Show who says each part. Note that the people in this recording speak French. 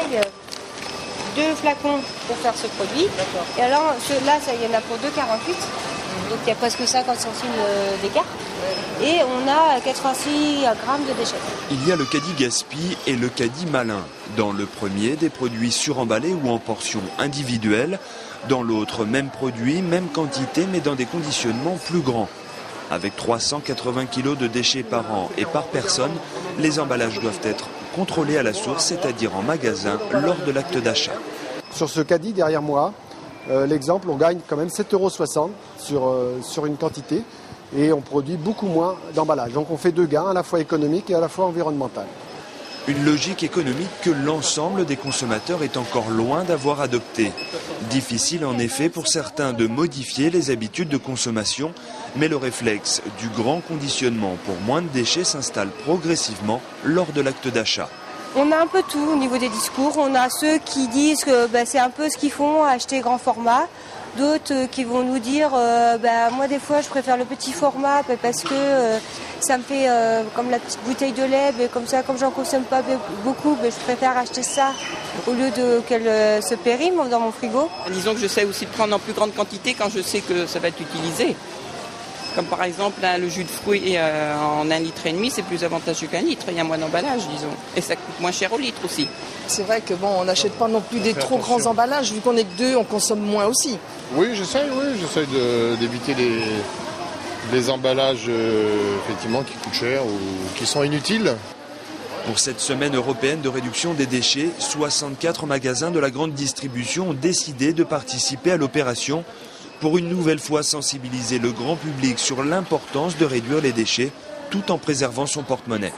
Speaker 1: paye 2 flacons pour faire ce produit. Et alors là, il y en a pour 2,48. Donc il y a presque 50 centimes d'écart. Et on a 86 grammes de déchets.
Speaker 2: Il y a le caddie gaspille et le caddie malin. Dans le premier, des produits suremballés ou en portions individuelles. Dans l'autre, même produit, même quantité, mais dans des conditionnements plus grands. Avec 380 kg de déchets par an et par personne, les emballages doivent être contrôlés à la source, c'est-à-dire en magasin, lors de l'acte d'achat.
Speaker 3: Sur ce caddie derrière moi, l'exemple, on gagne quand même 7,60 € sur une quantité et on produit beaucoup moins d'emballage. Donc on fait 2 gains, à la fois économiques et à la fois environnemental.
Speaker 2: Une logique économique que l'ensemble des consommateurs est encore loin d'avoir adoptée. Difficile en effet pour certains de modifier les habitudes de consommation, mais le réflexe du grand conditionnement pour moins de déchets s'installe progressivement lors de l'acte d'achat.
Speaker 1: On a un peu tout au niveau des discours. On a ceux qui disent que c'est un peu ce qu'ils font, acheter grand format. D'autres qui vont nous dire, moi des fois je préfère le petit format parce que ça me fait comme la petite bouteille de lait, comme ça, comme j'en consomme pas beaucoup, je préfère acheter ça au lieu qu'elle se périme dans mon frigo.
Speaker 4: Disons que je sais aussi prendre en plus grande quantité quand je sais que ça va être utilisé. Comme par exemple le jus de fruits en 1,5 litre, c'est plus avantageux qu'1 litre, il y a moins d'emballage disons. Et ça coûte moins cher au litre aussi.
Speaker 5: C'est vrai que on n'achète pas non plus des trop grands emballages, vu qu'on n'est que 2, on consomme moins aussi.
Speaker 6: Oui, j'essaye d'éviter les emballages effectivement qui coûtent cher ou qui sont inutiles.
Speaker 2: Pour cette semaine européenne de réduction des déchets, 64 magasins de la grande distribution ont décidé de participer à l'opération pour une nouvelle fois sensibiliser le grand public sur l'importance de réduire les déchets tout en préservant son porte-monnaie.